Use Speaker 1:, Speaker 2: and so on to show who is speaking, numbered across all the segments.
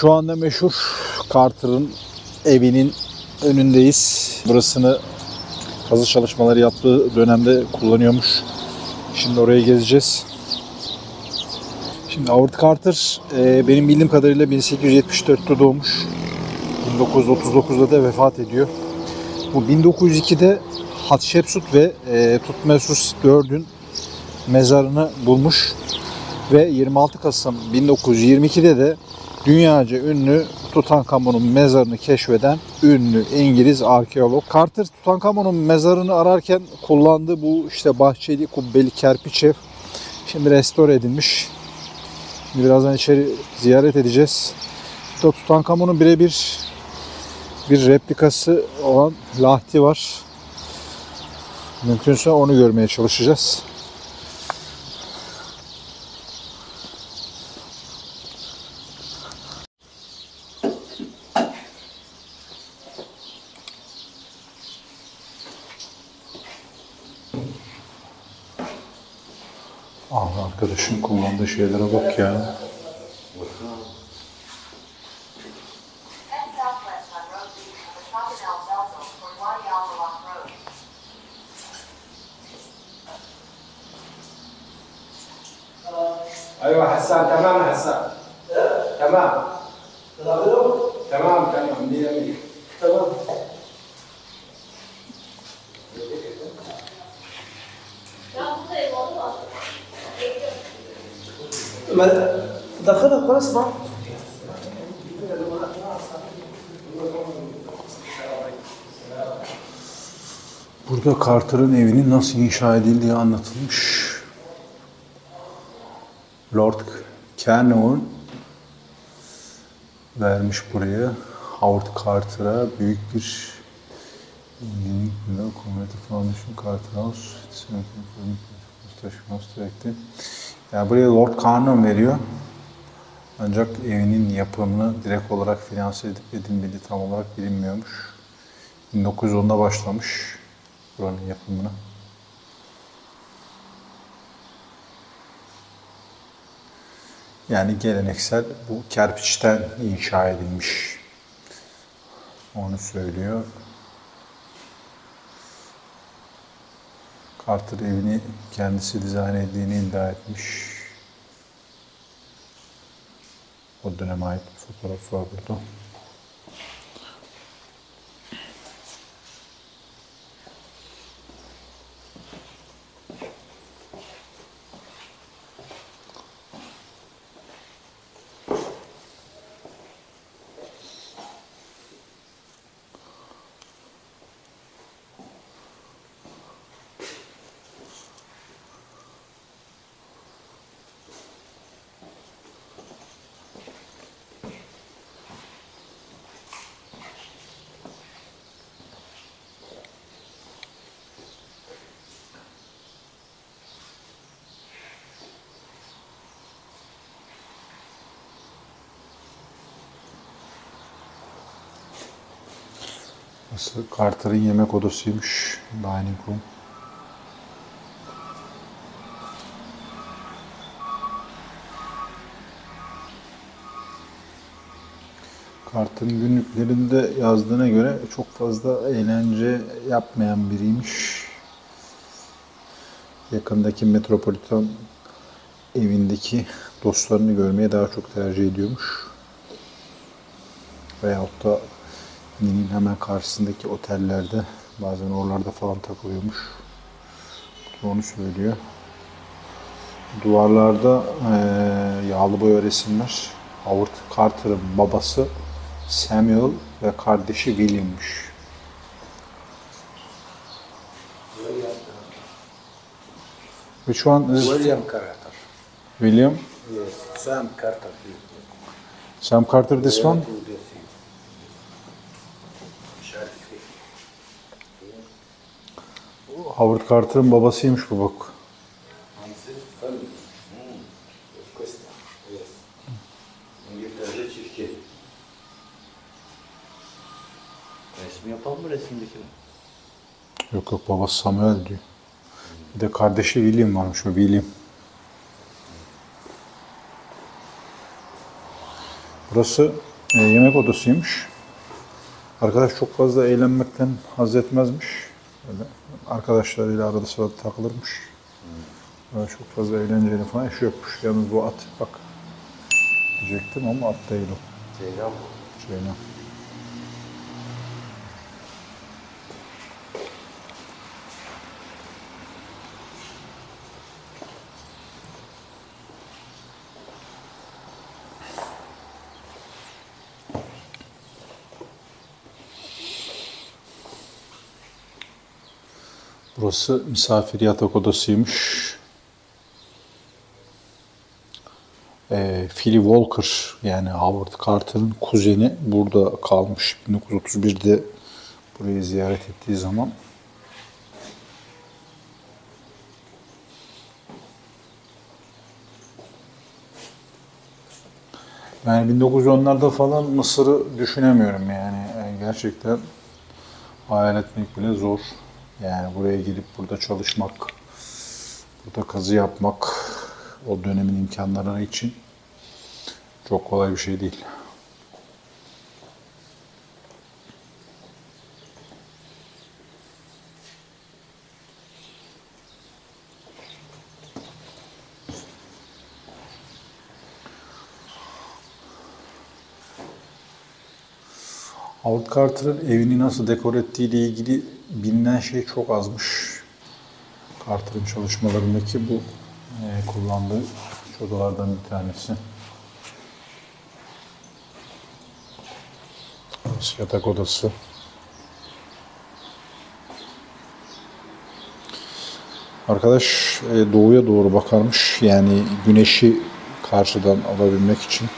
Speaker 1: Şu anda meşhur Carter'ın evinin önündeyiz. Burasını kazı çalışmaları yaptığı dönemde kullanıyormuş. Şimdi orayı gezeceğiz. Şimdi Howard Carter benim bildiğim kadarıyla 1874'te doğmuş. 1939'da da vefat ediyor. Bu 1902'de Hatshepsut ve Tutmosis IV'ün mezarını bulmuş. Ve 26 Kasım 1922'de de dünyaca ünlü Tutankamon'un mezarını keşfeden ünlü İngiliz arkeolog. Carter Tutankamon'un mezarını ararken kullandığı bu işte bahçeli kubbeli kerpiç ev şimdi restore edilmiş. Şimdi birazdan içeri ziyaret edeceğiz. Burada Tutankamon'un birebir bir replikası olan lahti var. Mümkünse onu görmeye çalışacağız. Ah, arkadaşın kullandığı şeylere bak ya.
Speaker 2: ايوه حسان تمام حسان تمام تمام تمام 100 تمام
Speaker 3: دخلها خلاص بقى.
Speaker 1: Burada Carter'ın evinin nasıl inşa edildiği anlatılmış. Lord Cannon vermiş buraya. Howard Carter'a büyük bir Community Foundation Carter House yani buraya Lord Cannon veriyor. Ancak evinin yapımını direkt olarak finanse edip edilmediği tam olarak bilinmiyormuş. 1910'da başlamış buranın yapımına. Yani geleneksel bu kerpiçten inşa edilmiş. Onu söylüyor. Carter evini kendisi dizayn ettiğini iddia etmiş. O döneme ait bir fotoğraf var burada. Burası Carter'ın yemek odasıymış. Dining room. Carter'ın günlüklerinde yazdığına göre çok fazla eğlence yapmayan biriymiş. Yakındaki metropolitan evindeki dostlarını görmeye daha çok tercih ediyormuş. Veyahut da Nil'in hemen karşısındaki otellerde bazen oralarda falan takılıyormuş. Onu söylüyor. Duvarlarda yağlı boya resimler. Howard Carter'ın babası Samuel ve kardeşi William'mış. Which one is
Speaker 2: William Carter.
Speaker 1: William?
Speaker 2: Yes, Sam Carter.
Speaker 1: Sam Carter this one? Howard Carter'ın babasıymış bu bak.
Speaker 2: Resmi yapalım mı resimdeki?
Speaker 1: Yok yok, babası Samuel diyor. Bir de kardeşi William varmış, o William. Burası Yemek odasıymış. Arkadaş çok fazla eğlenmekten haz etmezmiş. Böyle arkadaşlarıyla arada sırada takılırmış. Böyle çok fazla eğlenceyle falan iş yokmuş. Yalnız bu at bak. Diyecektim ama at değil o.
Speaker 2: Ceylan mı?
Speaker 1: Ceylan. Burası misafir yatak odasıymış. Philly Walker yani Howard Carter'ın kuzeni burada kalmış. 1931'de burayı ziyaret ettiği zaman. Yani 1910'larda falan Mısır'ı düşünemiyorum yani. Gerçekten hayal etmek bile zor. Yani buraya gelip burada çalışmak, burada kazı yapmak o dönemin imkanları için çok kolay bir şey değil. Howard Carter'ın evini nasıl dekor ettiği ile ilgili bilinen şey çok azmış. Carter'ın çalışmalarındaki bu kullandığı odalardan bir tanesi. Burası yatak odası. Arkadaş doğuya doğru bakarmış. Yani güneşi karşıdan alabilmek için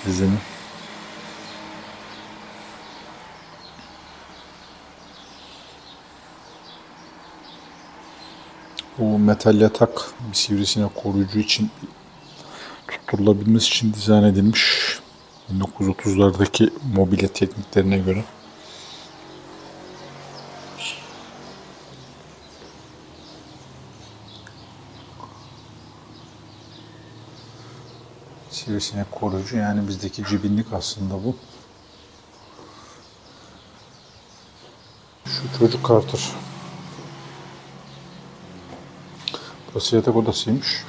Speaker 1: yüzünü. Bu metal yatak bir sivrisinek koruyucu için tutturulabilmesi için dizayn edilmiş. 1930'lardaki mobilya tekniklerine göre. Sivrisinek koruyucu yani bizdeki cibinlik aslında bu. Şu çocuk Carter. Burası yatak odasıymış.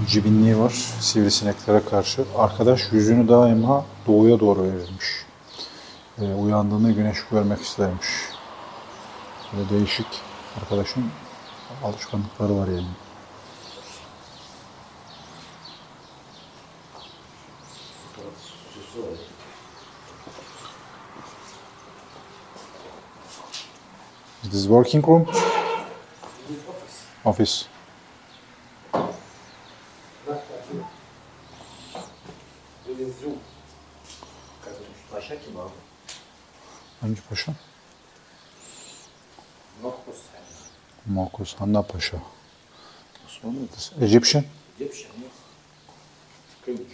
Speaker 1: Cibinliği var sivrisineklere karşı. Arkadaş yüzünü daima doğuya doğru verirmiş. Uyandığında güneş görmek istermiş. Böyle değişik arkadaşın alışkanlıkları var yani. Is this working room? Office.
Speaker 2: Paşa kim abi?
Speaker 1: Hangi paşa?
Speaker 2: Nokkus.
Speaker 1: Marcos Hanna Paşa.
Speaker 2: Osmanlı.
Speaker 1: Egyptian?
Speaker 2: Egyptian, yes. Kıymış.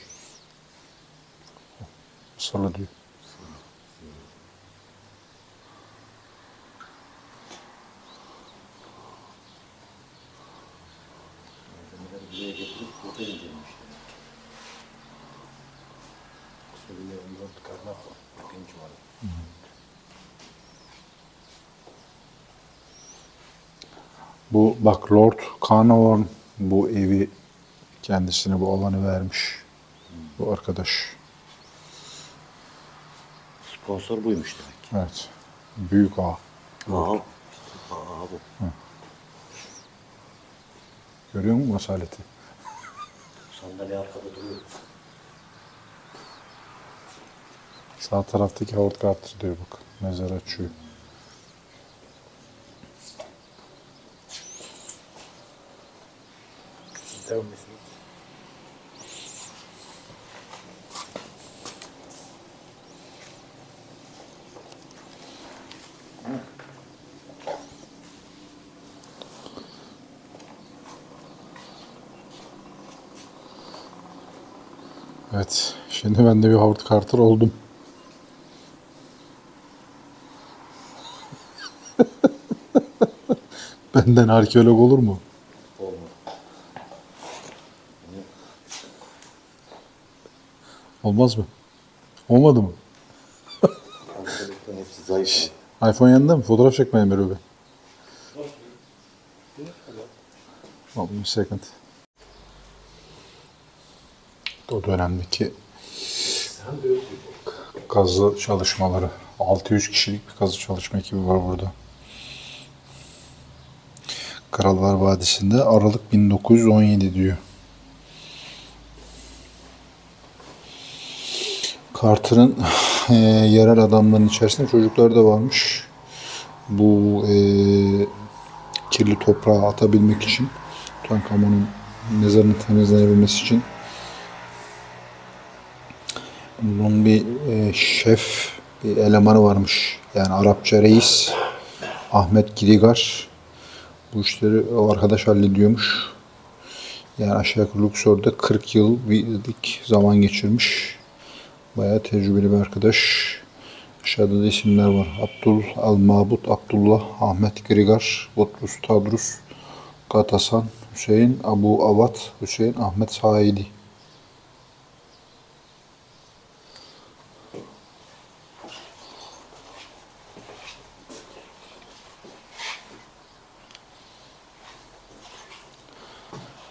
Speaker 1: Mısırlı diyor.
Speaker 2: Buraya getirip burada indirmişler. Söyle ondan çıkarmak var. Genç var.
Speaker 1: Bu bak Lord Carnarvon bu evi kendisine bu alanı vermiş. Bu arkadaş.
Speaker 2: Sponsor buymuş demek.
Speaker 1: Evet. Büyük ağa.
Speaker 2: Aha. Aha bu.
Speaker 1: Görüyor musun asaleti?
Speaker 2: Sandalye arkada duruyor.
Speaker 1: Sağ taraftaki Howard Carter diyor bak. Mezar açıyor.
Speaker 2: Devam etsin.
Speaker 1: Evet. Şimdi ben de bir Howard Carter oldum. Benden arkeolog olur mu?
Speaker 2: Olmaz.
Speaker 1: Olmaz mı? Olmadı mı?
Speaker 2: Kanserlikten hepsi zayıf.
Speaker 1: iPhone yanında mı? Fotoğraf çekmeye mi Ruby? One second. O dönemdeki kazı çalışmaları. 600 kişilik bir kazı çalışma ekibi var burada. Krallar Vadisi'nde Aralık 1917 diyor. Carter'ın yerel adamların içerisinde çocuklar da varmış. Bu kirli toprağı atabilmek için, Tutankamon'un mezarının temizlenebilmesi için bunun bir şef, bir elemanı varmış. Yani Arapça reis Ahmet Girigar. Bu işleri o arkadaş hallediyormuş. Yani aşağı yukarı Luxor'da 40 yıl birlik zaman geçirmiş. Bayağı tecrübeli bir arkadaş. Aşağıda da isimler var. Abdul Al-Mabut, Abdullah, Ahmet Grigar, Botrus Tadrus, Gatasan, Hüseyin, Abu Avat, Hüseyin, Ahmet Saidi.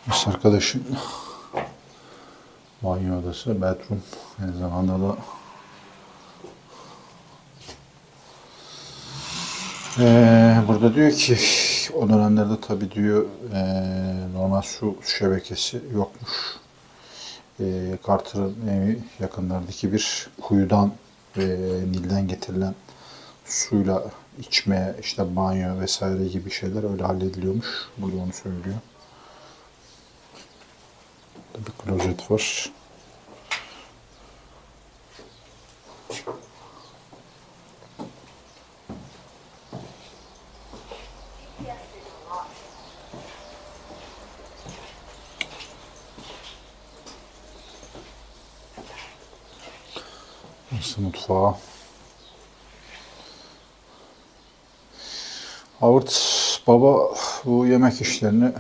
Speaker 1: Mis arkadaşın banyo odası, bedroom. Aynı zamanda da burada diyor ki o dönemlerde tabi diyor normal su şebekesi yokmuş. Carter'ın evi yakınlardaki bir kuyudan Nil'den getirilen suyla içme, işte banyo vesaire gibi şeyler öyle hallediliyormuş. Burada onu söylüyor. Bir klozet var. Burası mutfağı. Howard baba bu yemek işlerini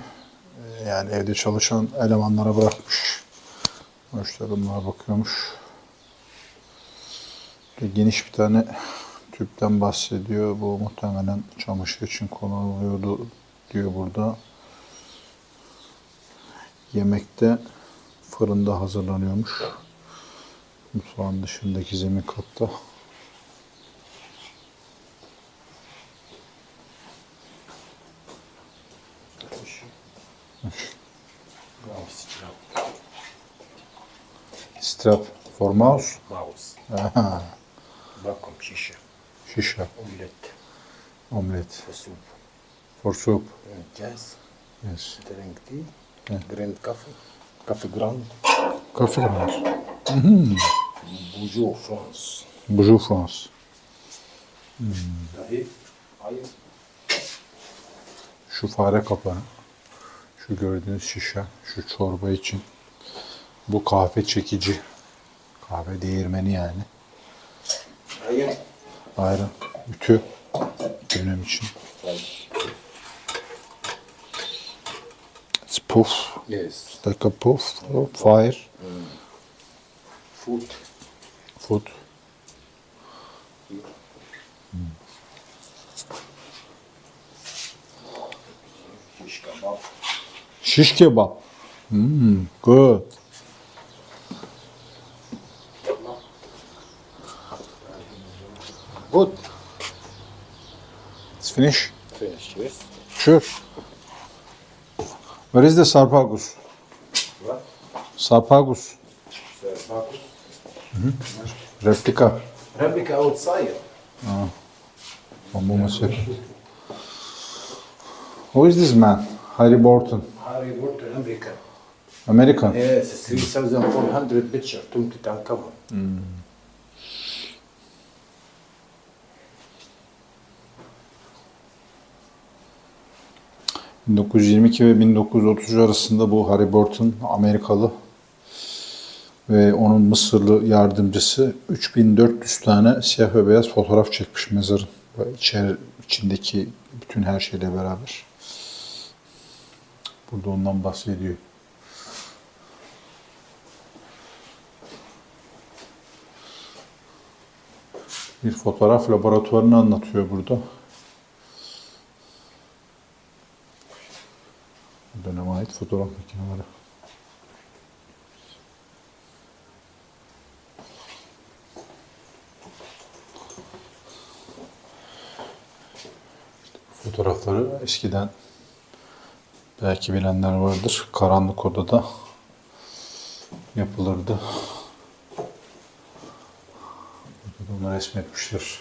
Speaker 1: yani evde çalışan elemanlara bırakmış. İşte bunlara bakıyormuş. Geniş bir tane tüpten bahsediyor. Bu muhtemelen çamaşır için kullanılıyordu diyor burada. Yemekte fırında hazırlanıyormuş. Mutfağın dışındaki zemin katta. Strap for mouse.
Speaker 2: Mouse.
Speaker 1: Aha.
Speaker 2: Vacuum şişe.
Speaker 1: Şişe.
Speaker 2: Omlet.
Speaker 1: Omlet.
Speaker 2: For soup.
Speaker 1: For soup.
Speaker 2: Yes.
Speaker 1: Yes.
Speaker 2: Drink tea. Ground coffee. Coffee ground.
Speaker 1: Coffee ground.
Speaker 2: Bonjour France.
Speaker 1: Bonjour France.
Speaker 2: Dahi. Hayır.
Speaker 1: Şu fare kapağı. Şu gördüğünüz şişe. Şu çorba için. Bu kahve çekici. Kahve değirmeni yani.
Speaker 2: Hayır.
Speaker 1: Ayran. Ütü. Dönem için. It's puff.
Speaker 2: Yes.
Speaker 1: Like a puff. Fire.
Speaker 2: Food.
Speaker 1: Food.
Speaker 2: Shish kebab.
Speaker 1: Shish kebab. Good.
Speaker 2: Good.
Speaker 1: It's finished.
Speaker 2: Finish. Yes.
Speaker 1: Sure. Where is the sarpagus?
Speaker 2: What?
Speaker 1: Sarpagus.
Speaker 2: Sarpagus.
Speaker 1: Replika.
Speaker 2: Replica outside.
Speaker 1: One second. Who is this man? Harry Borton.
Speaker 2: Harry Potter American.
Speaker 1: American.
Speaker 2: Yes, 3,400 picture. Tutankhamun.
Speaker 1: 1922 ve 1930 arasında bu Harry Borton Amerikalı ve onun Mısırlı yardımcısı 3400 tane siyah ve beyaz fotoğraf çekmiş mezarın. İçindeki bütün her şeyle beraber. Burada ondan bahsediyor. Bir fotoğraf laboratuvarını anlatıyor burada. Bu döneme ait fotoğraf makineleri. Fotoğrafları eskiden belki bilenler vardır. Karanlık odada yapılırdı. Burada onu resmetmişler.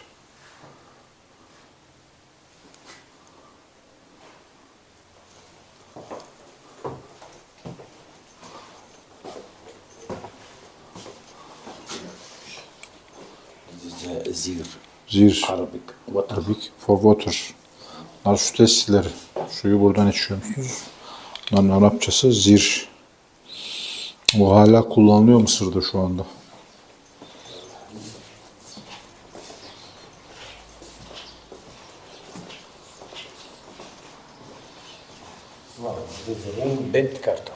Speaker 2: Zir.
Speaker 1: Zir.
Speaker 2: Arabic. Water.
Speaker 1: Arabic for water. Bunlar su testileri. Suyu buradan içiyorsunuz. Bunların Arapçası zir. Bu hala kullanılıyor Mısır'da şu anda.
Speaker 2: Bent Carter.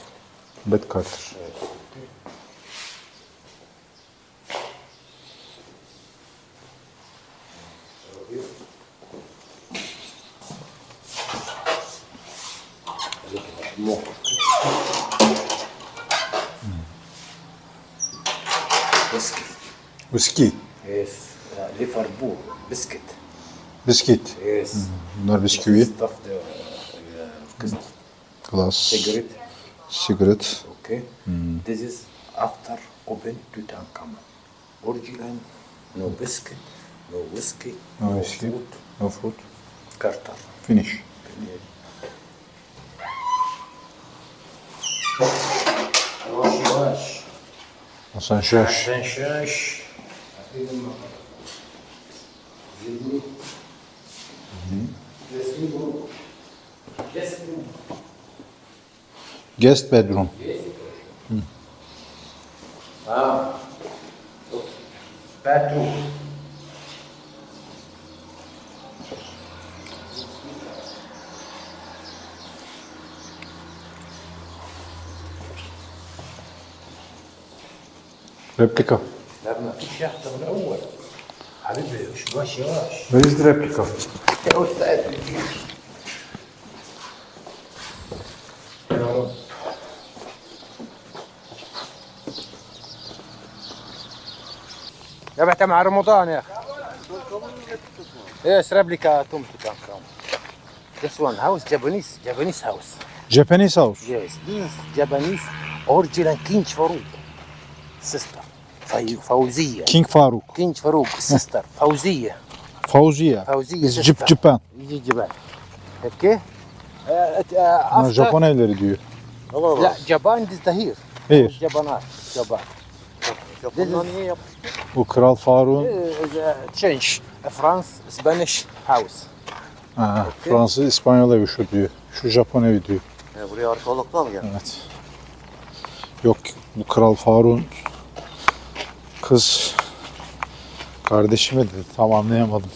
Speaker 1: Bed Carter.
Speaker 2: Whiskey.
Speaker 1: Whiskey.
Speaker 2: Yes. Liverpool. Biscuit.
Speaker 1: Biskit.
Speaker 2: Yes.
Speaker 1: Bunlar bisküvi.
Speaker 2: Stuff the
Speaker 1: Glass.
Speaker 2: cigarette.
Speaker 1: Cigarette.
Speaker 2: Okay. This is after open Tutankhamun. Original. No biscuit. No whiskey.
Speaker 1: No whiskey.
Speaker 2: Food.
Speaker 1: No food.
Speaker 2: Carter.
Speaker 1: Finish.
Speaker 2: Yavaş.
Speaker 1: Hasan Şaş.
Speaker 2: Sen şaş.
Speaker 1: Guest bedroom.
Speaker 2: Bedroom.
Speaker 1: Replika.
Speaker 2: لا ما فيش يحضر من الاول حبيبي يواش يواش
Speaker 1: Where is the replica?
Speaker 2: يا استاذ يا رب يا بعت مع رمضان يا اخي ايش ريبليكا توم تutankhamun. This one house Japanese house.
Speaker 1: Japanese house.
Speaker 2: Yes, this is Japanese original King Farouk sister. فوزية.
Speaker 1: King Faruk.
Speaker 2: King Farouk sister. فوزية.
Speaker 1: Fauziya.
Speaker 2: فوزية
Speaker 1: Is
Speaker 2: sister.
Speaker 1: Japan.
Speaker 2: يجي جبال. اوكي؟
Speaker 1: Bunlar Japon evleri diyor.
Speaker 2: لا جابان دي هير.
Speaker 1: Hayır.
Speaker 2: جابانات جابان.
Speaker 3: Japonlar niye yapmış?
Speaker 1: Bu Kral Faruk'un
Speaker 2: تشينج فرانس اسبانيش هاوس.
Speaker 1: Fransız İspanyol evi şu diyor. Şu Japon evi diyor.
Speaker 3: Buraya arkeologlar mı geldi?
Speaker 1: Evet. Yok bu Kral Faruk'un kız kardeşi mi dedi? Tam anlayamadım.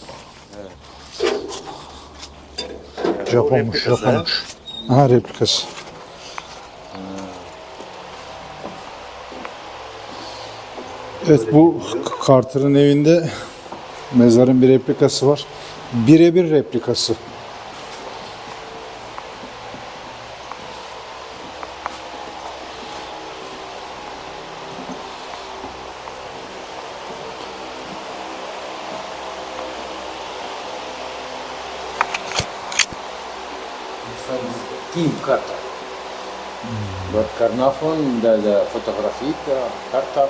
Speaker 1: Japonmuş, Japonmuş. Aha replikası. Evet bu Carter'ın evinde mezarın bir replikası var. Birebir replikası.
Speaker 2: King Carter. But Carnarvon, the photography, Carter,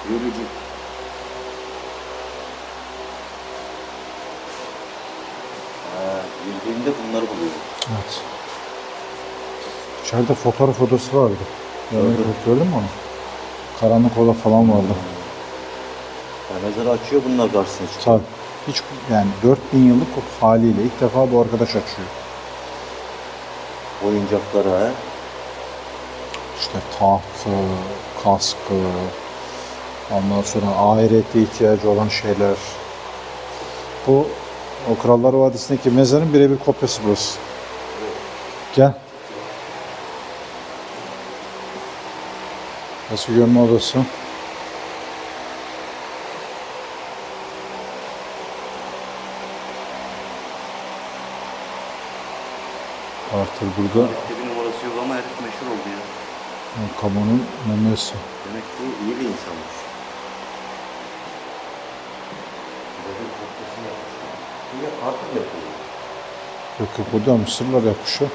Speaker 2: biology.
Speaker 3: Bildiğinde bunları buluyor.
Speaker 1: Evet. İçeride fotoğraf odası vardı. Gördün mü onu? Karanlık oda falan vardı.
Speaker 3: Yani mezarı açıyor, bunlar karşısına çıkıyor.
Speaker 1: Tabii. Hiç yani 4000 yıllık o haliyle ilk defa bu arkadaş açıyor.
Speaker 3: Oyuncakları ha.
Speaker 1: İşte tahtı, kaskı, ondan sonra ahirette ihtiyacı olan şeyler. Bu o Krallar Vadisi'ndeki mezarın birebir kopyası burası. Gel. Burası görme odası. Carter burada.
Speaker 3: Bir numarası yok ama herif meşhur oldu ya.
Speaker 1: Kamonun mumyası.
Speaker 3: Demek ki iyi bir insanmış. Böyle kopyasını yapmışlar. Bu ya Carter yapıyor.
Speaker 1: Yok yok, o da Mısırlar yapmış ya.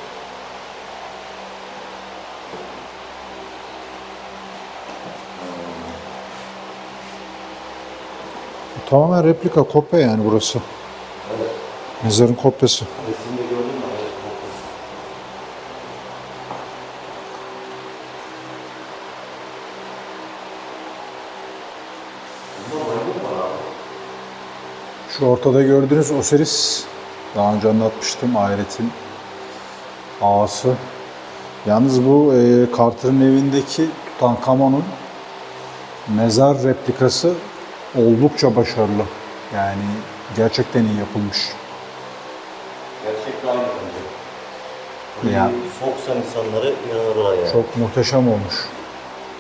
Speaker 1: Bu tamamen replika, kopya yani burası.
Speaker 3: Evet.
Speaker 1: Mezarın kopyası.
Speaker 3: Resimde gördün mü? Evet, kopyası.
Speaker 1: Şu ortada gördüğünüz Osiris, daha önce anlatmıştım, ahiretin ağası. Yalnız bu Carter'ın evindeki Tutankamon'un mezar replikası oldukça başarılı. Yani gerçekten iyi yapılmış.
Speaker 3: Gerçekten aynı bence.
Speaker 1: Ya.
Speaker 3: Soksan insanları inanırlar yani.
Speaker 1: Çok muhteşem olmuş.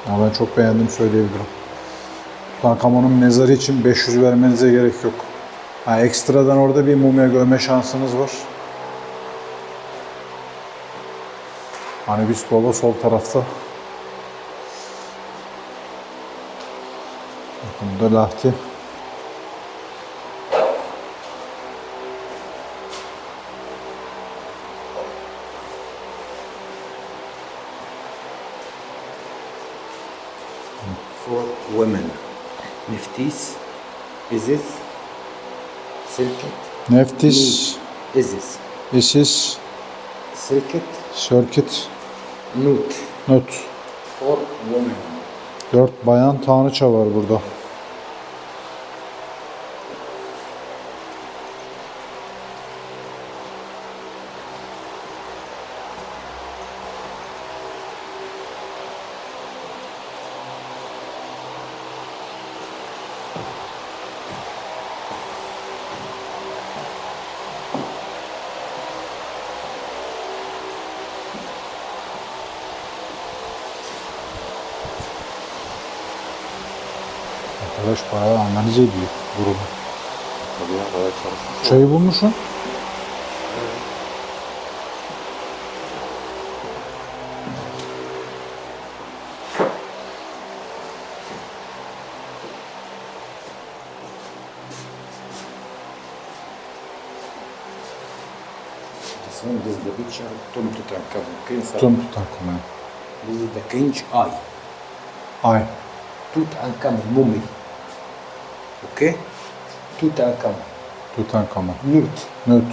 Speaker 1: Ama ben çok beğendim söyleyebilirim. Tutankamon'un mezarı için 500 vermenize gerek yok. Ha, ekstradan orada bir mumya görme şansınız var. Anubis Baba sol tarafta. Bakın bu da Lahti.
Speaker 2: For women. Neftis. Isis. Silket.
Speaker 1: Neftis,
Speaker 2: Isis.
Speaker 1: Isis,
Speaker 2: Silket.
Speaker 1: Sörkit,
Speaker 2: Nut.
Speaker 1: Nut.
Speaker 2: For women.
Speaker 1: 4 bayan tanrıça var burada. Arkadaş bayağı analiz ediyor durumu.
Speaker 3: Tabii ya, bayağı çalışmış.
Speaker 1: Çayı bulmuşsun.
Speaker 2: This one is the picture of Tom Tutankhamun. King
Speaker 1: Tüm Tutankamon.
Speaker 2: This is the king's eye.
Speaker 1: Ay.
Speaker 2: Tutankhamun mummy. Okay? Tutankhamun.
Speaker 1: Tutankamon.
Speaker 2: Nut.
Speaker 1: Nut.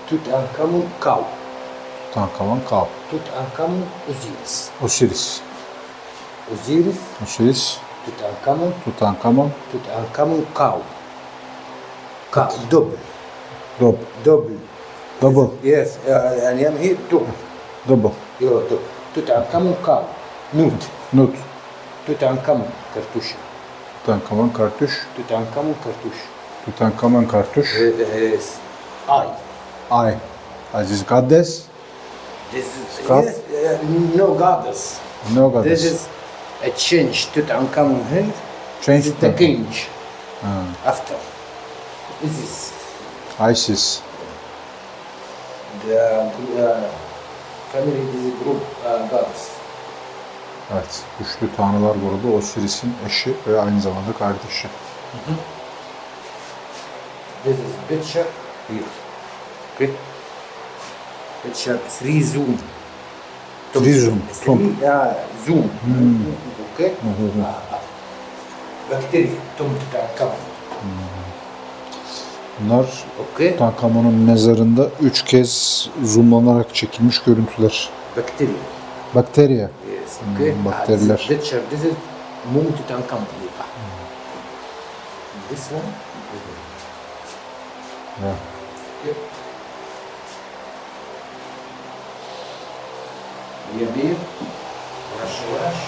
Speaker 2: Tutankhamun cow.
Speaker 1: Tutankamon Kab.
Speaker 2: Tutankhamun Osiris.
Speaker 1: Osiris.
Speaker 2: Osiris.
Speaker 1: Osiris.
Speaker 2: Tutankhamun.
Speaker 1: Tutankamon.
Speaker 2: Tutankhamun cow. Cow. Double.
Speaker 1: Dob.
Speaker 2: Double.
Speaker 1: Double.
Speaker 2: Yes. يعني I'm here double.
Speaker 1: Double.
Speaker 2: You're double. Tutankhamun cow. Nut.
Speaker 1: Nut.
Speaker 2: Tutankhamun kartuş.
Speaker 1: Tutankamon kartuş.
Speaker 2: Tutankhamun kartuş.
Speaker 1: Tutankamon kartuş.
Speaker 2: Yes. Eye.
Speaker 1: Ay. Aziz Gaddes.
Speaker 2: This is
Speaker 1: Scott?
Speaker 2: yes, no goddess.
Speaker 1: No
Speaker 2: This
Speaker 1: Gaddes.
Speaker 2: is a change. Tutankhamun here.
Speaker 1: Change
Speaker 2: This is the king.
Speaker 1: Ha.
Speaker 2: After. This is
Speaker 1: Isis.
Speaker 2: the family. This is group goddess.
Speaker 1: Evet. Güçlü tanrılar grubu Osiris'in eşi ve aynı zamanda kardeşi.
Speaker 2: This is picture here. Okay. Picture 3 zoom.
Speaker 1: Three zoom,
Speaker 2: Three, zoom. Okay. Bacteria. Tom Tutankhamun.
Speaker 1: Bunlar
Speaker 2: Okay.
Speaker 1: Tutankamon'un mezarında 3 kez zoomlanarak çekilmiş görüntüler.
Speaker 2: Bacteria.
Speaker 1: Bakteriya.
Speaker 2: Yes. Okay.
Speaker 1: bakteriler.
Speaker 2: This picture. This is Mum Tutankhamun. This one.
Speaker 1: Ya.
Speaker 2: Yep. يبير ورش ورش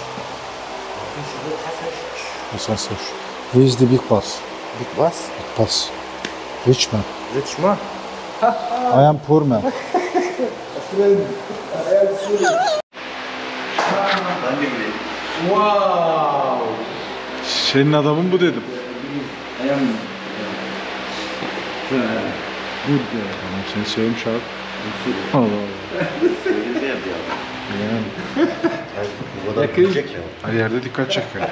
Speaker 2: مفيش غير حسن
Speaker 1: Hasan Saç. Who is the big boss?
Speaker 2: Big boss.
Speaker 1: Big boss. Rich man.
Speaker 2: Rich man.
Speaker 1: I am poor man.
Speaker 3: Ben de bileyim.
Speaker 2: Wow.
Speaker 1: Senin adamın bu dedim.
Speaker 2: I am good.
Speaker 1: Tamam, seni sevmiş abi. Allah Allah.
Speaker 3: Elinde yapıyor.
Speaker 1: Yani
Speaker 3: Bu kadar büyüyecek ya.
Speaker 1: her yerde dikkat çekiyor.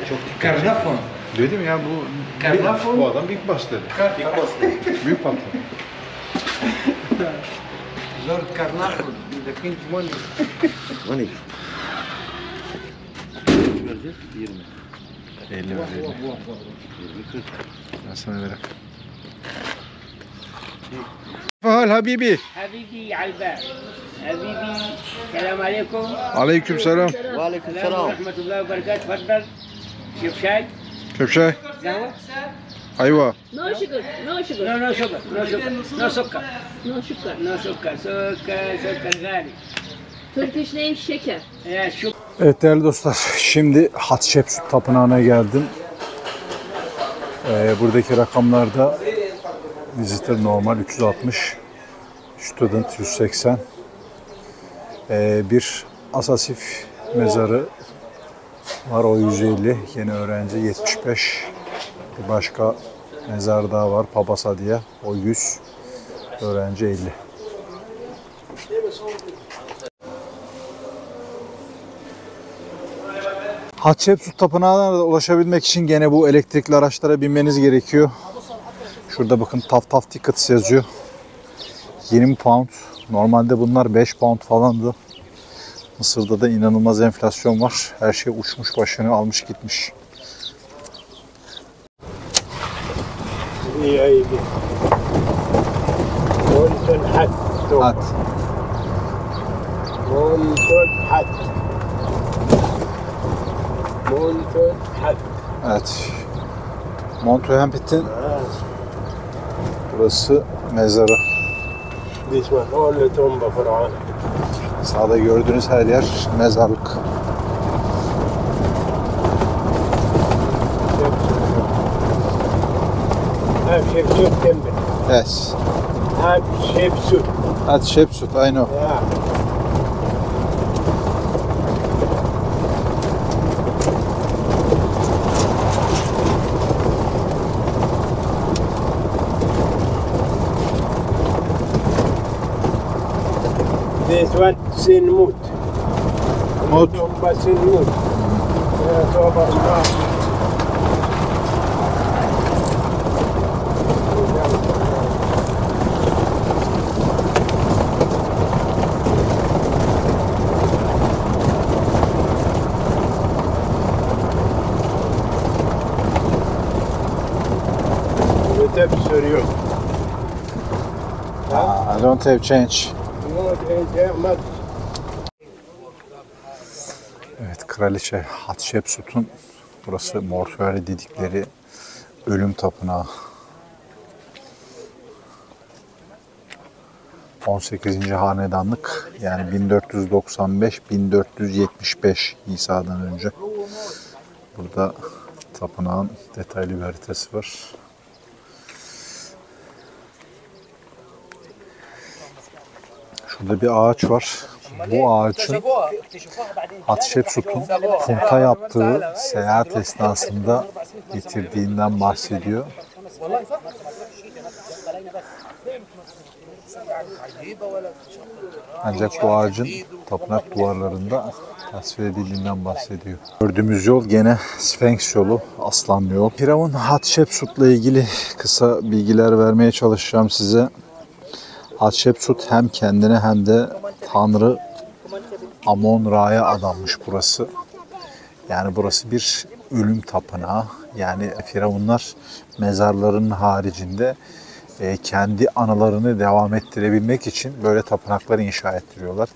Speaker 3: Çok dikkat
Speaker 2: Carnafon.
Speaker 1: Dedim ya bu
Speaker 2: Karnafon.
Speaker 1: bu adam Big Boss dedi.
Speaker 3: Big Boss ne?
Speaker 1: Büyük patron.
Speaker 2: Lord Carnafon. The King Money.
Speaker 3: Money. Kaç vereceğiz? 20.
Speaker 1: 50 ver 50.
Speaker 3: 20, 40.
Speaker 1: Ben sana vereyim. Fahal Habibi.
Speaker 4: حبيبي على الباب حبيبي السلام عليكم
Speaker 1: Aleyküm selam.
Speaker 3: Aleyküm
Speaker 4: السلام
Speaker 3: selam.
Speaker 4: ورحمة الله وبركاته تفضل شوف شاي
Speaker 1: Köpşay.
Speaker 4: قهوة
Speaker 1: Ayva.
Speaker 5: No sugar, no sugar,
Speaker 4: نو نو شوجر نو شوجر نو سكر
Speaker 5: no sugar.
Speaker 4: نو سكر سكر غالي
Speaker 5: Turkish name şeker.
Speaker 4: يا شوف
Speaker 1: Evet değerli dostlar, şimdi Hatshepsut Tapınağı'na geldim. Buradaki rakamlarda visitor normal 360, student 180, bir Asasif mezarı var o 150, yeni öğrenci 75, bir başka mezar daha var Papasa diye o 100, öğrenci 50. Hatshepsut Tapınağı'na da ulaşabilmek için gene bu elektrikli araçlara binmeniz gerekiyor. Şurada bakın Taf Taf Tickets yazıyor. 20 pound. Normalde bunlar 5 pound falandı. Mısır'da da inanılmaz enflasyon var. Her şey uçmuş başını almış gitmiş. Hat. Evet. Monthohenpit'in burası mezarı. Sağda gördüğünüz her yer mezarlık. Yes. Hatshepsut, I know.
Speaker 6: This one Sinmut.
Speaker 1: Mut.
Speaker 6: Tomba Sinmut. Tomba Allah. Tebsir yok.
Speaker 1: I don't have change. Evet, Kraliçe Hatshepsut'un burası mortuary dedikleri ölüm tapınağı. 18. hanedanlık, yani 1495-1475 İsa'dan önce. Burada tapınağın detaylı bir haritası var. Şurada bir ağaç var. Bu ağaçın Hatshepsut'un punta yaptığı seyahat esnasında getirdiğinden bahsediyor. Ancak bu ağacın tapınak duvarlarında tasvir edildiğinden bahsediyor. Gördüğümüz yol gene Sphinx yolu, aslanlı yol. Firavun Hatshepsut'la ilgili kısa bilgiler vermeye çalışacağım size. Hatshepsut hem kendine hem de Tanrı Amon-Ra'ya adanmış burası. Yani burası bir ölüm tapınağı. Yani firavunlar mezarlarının haricinde kendi anılarını devam ettirebilmek için böyle tapınakları inşa ettiriyorlar.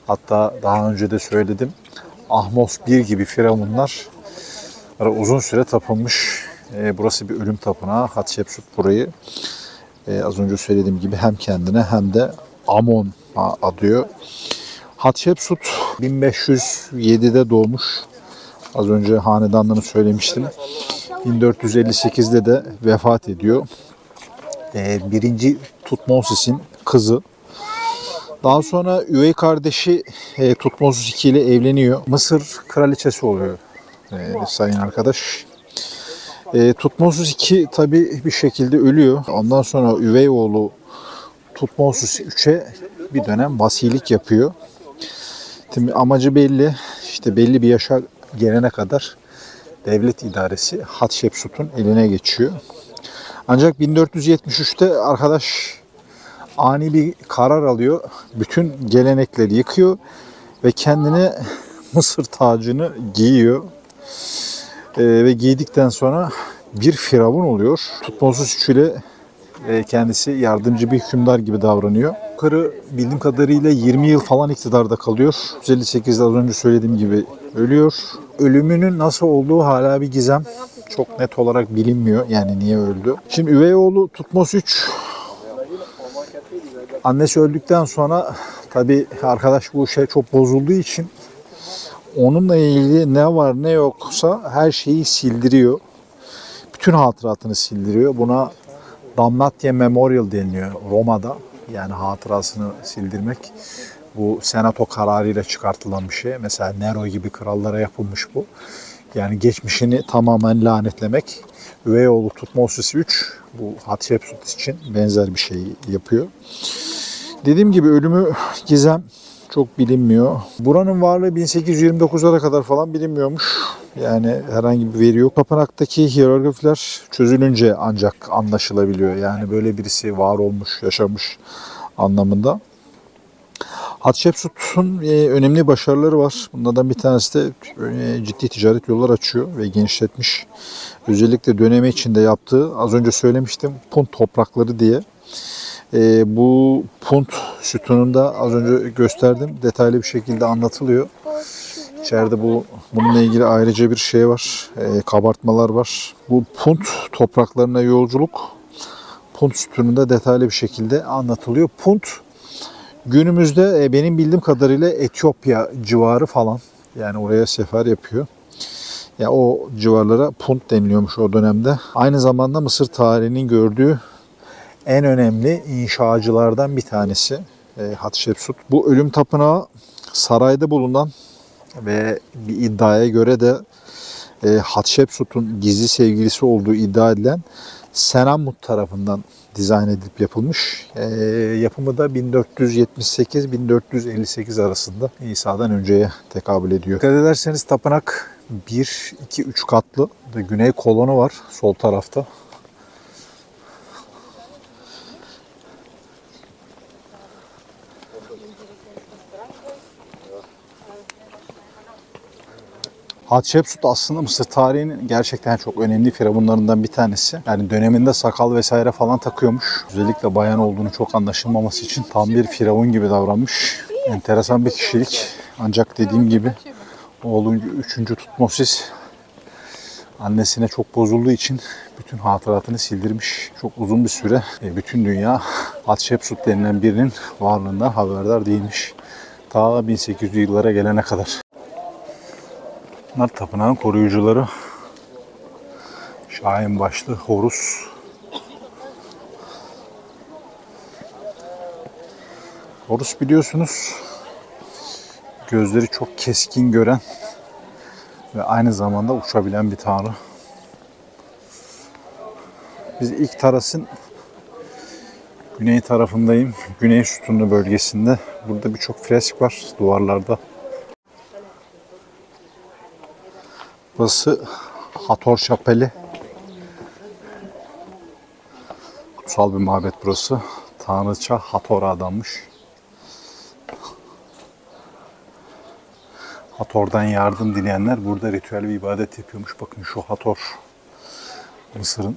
Speaker 1: Hatta daha önce de söyledim, Ahmos I gibi firavunlar uzun süre tapınmış. Burası bir ölüm tapınağı. Hatshepsut burayı az önce söylediğim gibi hem kendine hem de Amon adıyor. Hatshepsut 1507'de doğmuş. Az önce hanedanlığını söylemiştim. 1458'de de vefat ediyor. Birinci Tutmosis'in kızı. Daha sonra üvey kardeşi Tutmosis II ile evleniyor. Mısır kraliçesi oluyor sayın arkadaş. Tutmosis II tabi bir şekilde ölüyor. Ondan sonra üvey oğlu Tutmosis 3'e bir dönem vasilik yapıyor. Şimdi amacı belli. İşte belli bir yaşa gelene kadar devlet idaresi Hatshepsut'un eline geçiyor. Ancak 1473'te arkadaş ani bir karar alıyor. Bütün gelenekleri yıkıyor ve kendine Mısır tacını giyiyor. Ve giydikten sonra bir firavun oluyor. Tutmosis 3 ile kendisi yardımcı bir hükümdar gibi davranıyor. Yukarı bildiğim kadarıyla 20 yıl falan iktidarda kalıyor. 158'de az önce söylediğim gibi ölüyor. Ölümünün nasıl olduğu hala bir gizem. Çok net olarak bilinmiyor yani niye öldü. Şimdi üvey oğlu Tutmos 3 annesi öldükten sonra tabi arkadaş bu şey çok bozulduğu için onunla ilgili ne var ne yoksa her şeyi sildiriyor. Bütün hatıratını sildiriyor. Buna Damnatye Memorial deniliyor Roma'da. Yani hatırasını sildirmek. Bu senato kararıyla çıkartılan bir şey. Mesela Nero gibi krallara yapılmış bu. Yani geçmişini tamamen lanetlemek. Üvey oğlu Tutmosis 3 bu Hatshepsut için benzer bir şey yapıyor. Dediğim gibi ölümü gizem, çok bilinmiyor. Buranın varlığı 1829'lara kadar falan bilinmiyormuş. Yani herhangi bir veri yok. Tapınaktaki hieroglifiler çözülünce ancak anlaşılabiliyor. Yani böyle birisi var olmuş, yaşamış anlamında. Hatshepsut'un önemli başarıları var. Bunlardan bir tanesi de ciddi ticaret yolları açıyor ve genişletmiş. Özellikle dönemi içinde yaptığı, az önce söylemiştim, Punt toprakları diye. Bu Punt sütununda az önce gösterdim. Detaylı bir şekilde anlatılıyor. İçeride bununla ilgili ayrıca bir şey var. Kabartmalar var. Bu Punt topraklarına yolculuk Punt sütununda detaylı bir şekilde anlatılıyor. Punt günümüzde benim bildiğim kadarıyla Etiyopya civarı falan. Yani oraya sefer yapıyor. Ya o civarlara Punt deniliyormuş o dönemde. Aynı zamanda Mısır tarihinin gördüğü en önemli inşacılardan bir tanesi Hatshepsut. Bu ölüm tapınağı sarayda bulunan ve bir iddiaya göre de Hatshepsut'un gizli sevgilisi olduğu iddia edilen Senamut tarafından dizayn edilip yapılmış. Yapımı da 1478-1458 arasında İsa'dan önceye tekabül ediyor. Dikkat ederseniz tapınak 1, 2, 3 katlı. Güney kolonu var sol tarafta. Hatshepsut aslında Mısır tarihinin gerçekten çok önemli firavunlarından bir tanesi. Yani döneminde sakal vesaire falan takıyormuş. Özellikle bayan olduğunu çok anlaşılmaması için tam bir firavun gibi davranmış. Enteresan bir kişilik. Ancak dediğim gibi oğlu 3. Tutmosis annesine çok bozulduğu için bütün hatıratını sildirmiş. Çok uzun bir süre bütün dünya Hatshepsut denilen birinin varlığından haberdar değilmiş. Ta 1800'lü yıllara gelene kadar. Bunlar tapınağın koruyucuları. Şahin başlı Horus. Horus biliyorsunuz gözleri çok keskin gören ve aynı zamanda uçabilen bir tanrı. Biz ilk terasın güney tarafındayım. Güney sütunlu bölgesinde. Burada birçok fresk var duvarlarda. Burası Hathor Şapeli. Kutsal bir mabet burası. Tanrıça Hathor'a adanmış. Hathor'dan yardım dileyenler burada ritüel bir ibadet yapıyormuş. Bakın şu Hathor. Mısır'ın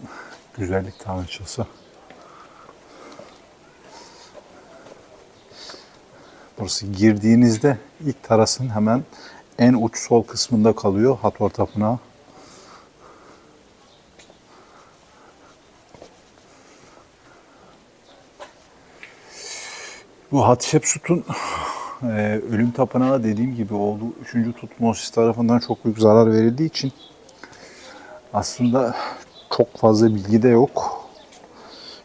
Speaker 1: güzellik tanrıçası. Burası girdiğinizde ilk terasın hemen en uç sol kısmında kalıyor Hathor Tapınağı. Bu Hatshepsut'un ölüm tapınağı dediğim gibi oğlu 3. Tutmosis tarafından çok büyük zarar verildiği için aslında çok fazla bilgi de yok.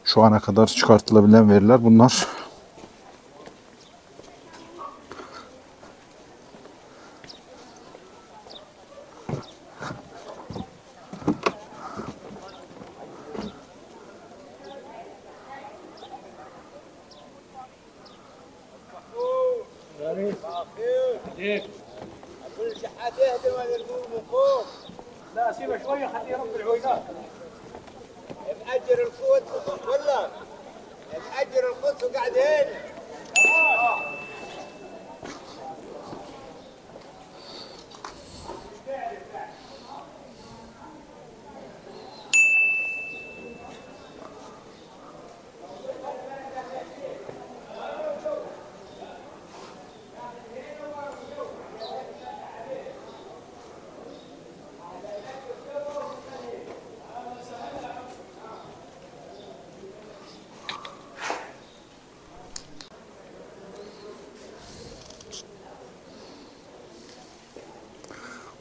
Speaker 1: Şu ana kadar çıkartılabilen veriler bunlar.
Speaker 6: كل شحات يهدم هذا القوم فوق. لا سيبه شويه خليه يربي العوينات. مأجر القدس ولا مأجر القدس وقاعد هنا.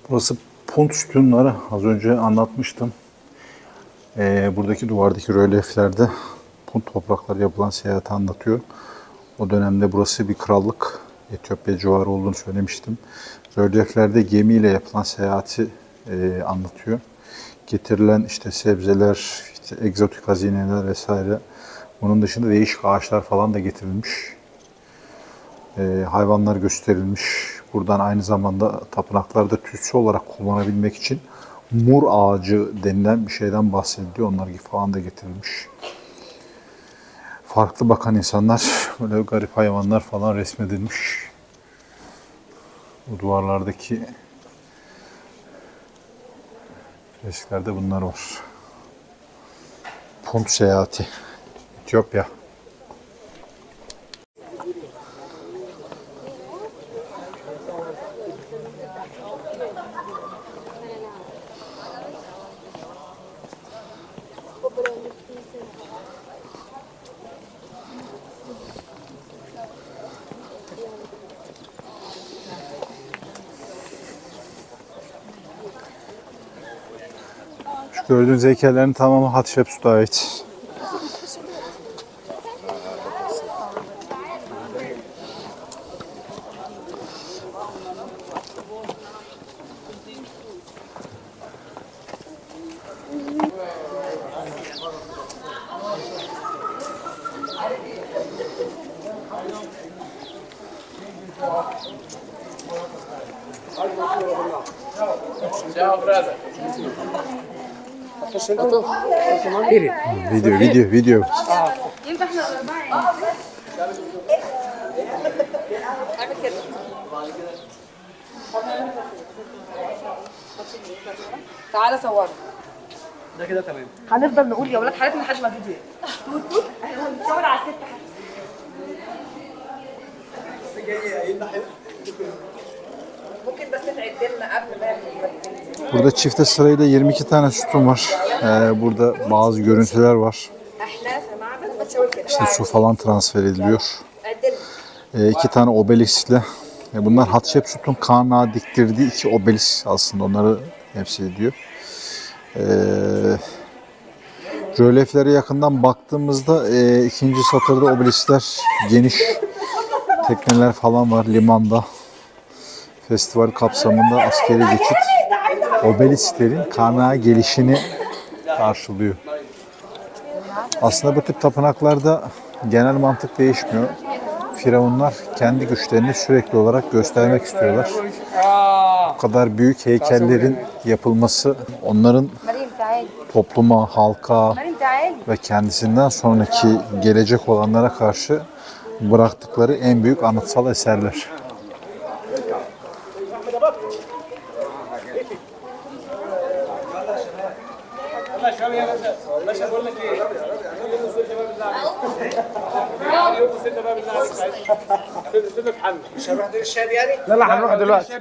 Speaker 1: Burası Punt sütunları, az önce anlatmıştım. Buradaki duvardaki rölyeflerde Punt toprakları yapılan seyahati anlatıyor. O dönemde burası bir krallık, Etiyopya civarı olduğunu söylemiştim. Rölyeflerde gemiyle yapılan seyahati anlatıyor. Getirilen işte sebzeler, işte egzotik hazineler vesaire. Bunun dışında değişik ağaçlar falan da getirilmiş. Hayvanlar gösterilmiş. Buradan aynı zamanda tapınaklarda tütsü olarak kullanabilmek için mur ağacı denilen bir şeyden bahsediliyor. Onlar falan da getirilmiş. Farklı bakan insanlar, böyle garip hayvanlar falan resmedilmiş. Bu duvarlardaki fresklerde bunlar var. Punt seyahati, Etiyopya. Şu gördüğünüz heykellerin tamamı Hatshepsut'a ait. Video.
Speaker 7: ينفع احنا الاربعه اعمل كده تعالى صور ده كده تمام هنفضل نقول يا ولاد حالتنا لحد ما الفيديو توت احنا بنصور على الست ممكن بس تعد لنا قبل ما
Speaker 1: Burada çifte sırayla 22 tane sütun var. Burada bazı görüntüler var. İşte su falan transfer ediliyor. 2 tane obeliskle. Bunlar Hatshepsut'un Karnağa diktirdiği 2 obelisk aslında. Onları temsil ediyor. Rölyeflere yakından baktığımızda ikinci satırda obeliskler geniş. Tekneler falan var limanda. Festival kapsamında askeri geçit obelisklerin Karnağa gelişini karşılıyor. Aslında bu tip tapınaklarda genel mantık değişmiyor. Firavunlar kendi güçlerini sürekli olarak göstermek istiyorlar. Bu kadar büyük heykellerin yapılması onların topluma, halka ve kendisinden sonraki gelecek olanlara karşı bıraktıkları en büyük anıtsal eserler.
Speaker 6: يلا هنروح دلوقتي.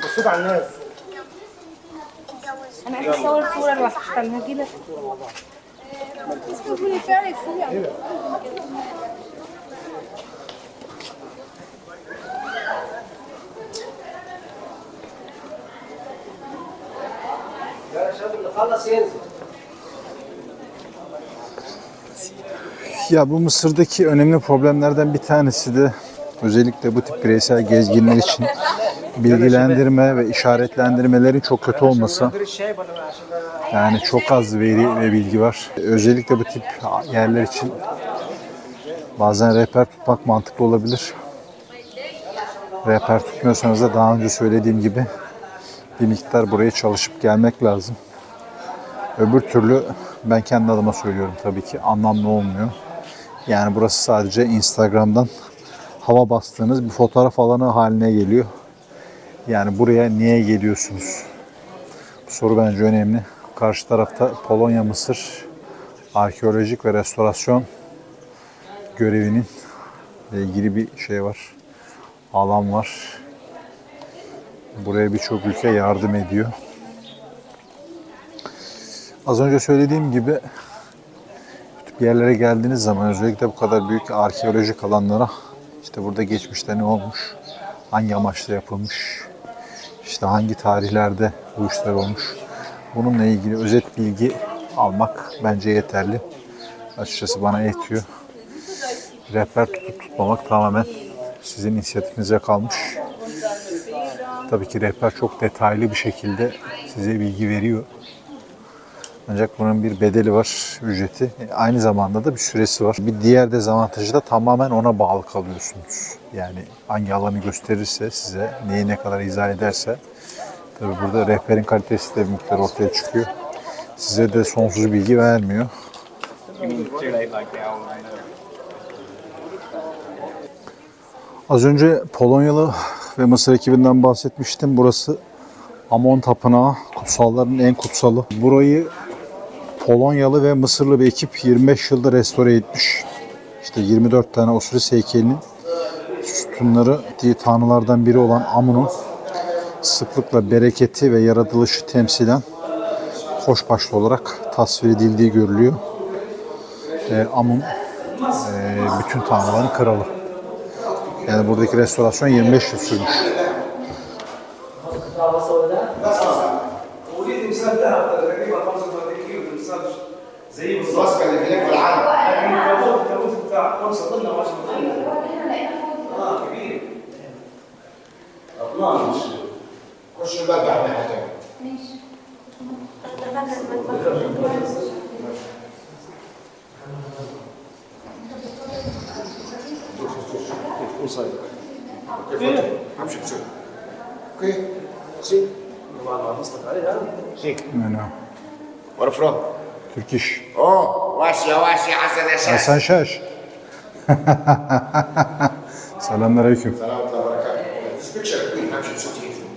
Speaker 6: بصيت على الناس.
Speaker 7: انا عايز اصور صوره لوحدي استنى هجيلك
Speaker 1: Ya bu Mısır'daki önemli problemlerden bir tanesi de özellikle bu tip bireysel gezginler için bilgilendirme ve işaretlendirmelerin çok kötü olması. Yani çok az veri ve bilgi var. Özellikle bu tip yerler için bazen rehber tutmak mantıklı olabilir. Rehber tutmuyorsanız da daha önce söylediğim gibi bir miktar buraya çalışıp gelmek lazım. Öbür türlü ben kendi adıma söylüyorum tabii ki anlamlı olmuyor. Yani burası sadece Instagram'dan hava bastığınız bir fotoğraf alanı haline geliyor. Yani buraya niye geliyorsunuz? Bu soru bence önemli. Karşı tarafta Polonya-Mısır arkeolojik ve restorasyon görevinin ilgili bir şey var. Alan var. Buraya birçok ülke yardım ediyor. Az önce söylediğim gibi bu tip yerlere geldiğiniz zaman özellikle bu kadar büyük arkeolojik alanlara işte burada geçmişte ne olmuş, hangi amaçla yapılmış, işte hangi tarihlerde bu işler olmuş. Bununla ilgili özet bilgi almak bence yeterli. Açıkçası bana yetiyor. Rehber tutup tutmamak tamamen sizin inisiyatifinize kalmış. Tabii ki rehber çok detaylı bir şekilde size bilgi veriyor. Ancak bunun bir bedeli var, ücreti. Aynı zamanda da bir süresi var. Bir diğer dezavantajı da tamamen ona bağlı kalıyorsunuz. Yani hangi alanı gösterirse size, neyi ne kadar izah ederse. Tabii burada rehberin kalitesi de bir miktar ortaya çıkıyor. Size de sonsuz bilgi vermiyor. Az önce Polonyalı ve Mısır ekibinden bahsetmiştim. Burası Amon Tapınağı, kutsalların en kutsalı. Burayı Polonyalı ve Mısırlı bir ekip 25 yılda restore etmiş. İşte 24 tane Osiris heykelinin sütunları diye tanrılardan biri olan Amun'un sıklıkla bereketi ve yaratılışı temsilen koçbaşlı olarak tasvir edildiği görülüyor. Amun bütün tanrıların kralı. Yani buradaki restorasyon 25 yıl sürmüş.
Speaker 3: Where from?
Speaker 1: Turkish.
Speaker 3: Oh, Vasya, Hasan Eşer.
Speaker 1: Hasan Şaş. Selamünaleyküm.
Speaker 3: This picture, I'm sure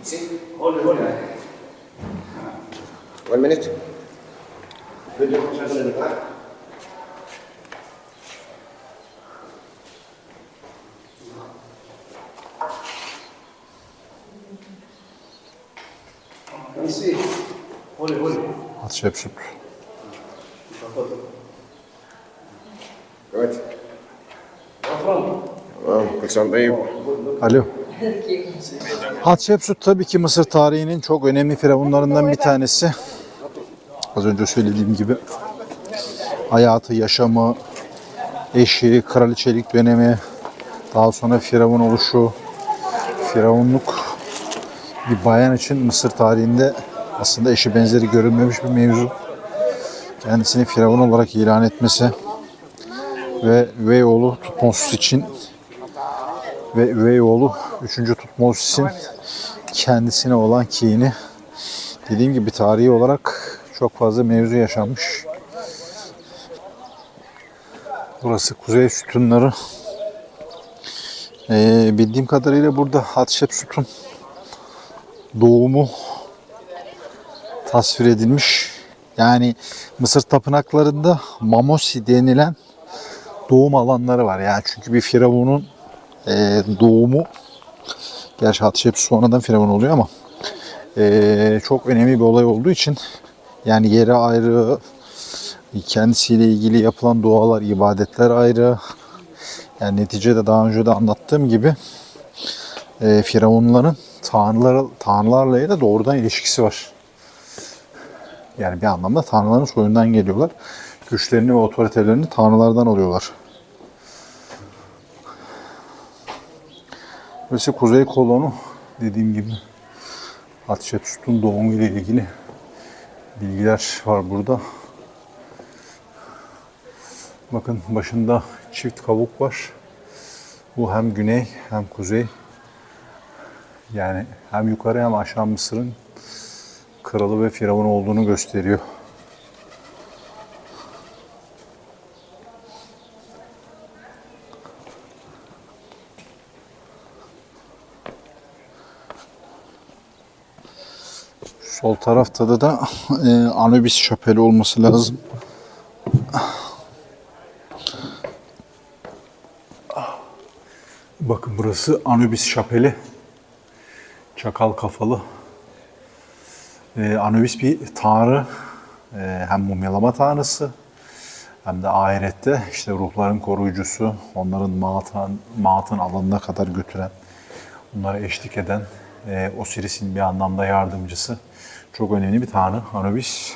Speaker 3: see. Hold it. 1 minute.
Speaker 1: Hatshepsut.
Speaker 3: Evet. Kul sene طيب.
Speaker 1: Alo. Hatshepsut tabii ki Mısır tarihinin çok önemli firavunlarından bir tanesi. Az önce söylediğim gibi hayatı, yaşamı, eşi, kraliçelik dönemi, daha sonra firavun oluşu, firavunluk bir bayan için Mısır tarihinde aslında eşi benzeri görülmemiş bir mevzu. Kendisini firavun olarak ilan etmesi ve üvey oğlu Tutmosis için ve üvey oğlu 3. Tutmosis'in kendisine olan kini. Dediğim gibi tarihi olarak çok fazla mevzu yaşanmış. Burası kuzey sütunları. Bildiğim kadarıyla burada Hatshepsut'un doğumu tasvir edilmiş. Yani Mısır tapınaklarında Mamosi denilen doğum alanları var. Yani çünkü bir firavunun doğumu, gerçi Hatshepsut sonradan firavun oluyor ama çok önemli bir olay olduğu için yani yeri ayrı, kendisiyle ilgili yapılan dualar, ibadetler ayrı. Yani neticede daha önce de anlattığım gibi firavunların tanrılarla da doğrudan ilişkisi var. Yani bir anlamda tanrıların soyundan geliyorlar. Güçlerini ve otoritelerini tanrılardan alıyorlar. Burası Kuzey Kolonu. Dediğim gibi Hatshepsut'un doğumu ile ilgili bilgiler var burada. Bakın başında çift kavuk var. Bu hem güney hem kuzey. Yani hem yukarı hem aşağı Mısır'ın kralı ve firavun olduğunu gösteriyor. Sol tarafta da Anubis şapeli olması lazım. Bakın burası Anubis şapeli. Çakal kafalı. Anubis bir tanrı. Hem mumyalama tanrısı hem de ahirette işte ruhların koruyucusu, onların maatın alanına kadar götüren, onlara eşlik eden, Osiris'in bir anlamda yardımcısı. Çok önemli bir tanrı Anubis.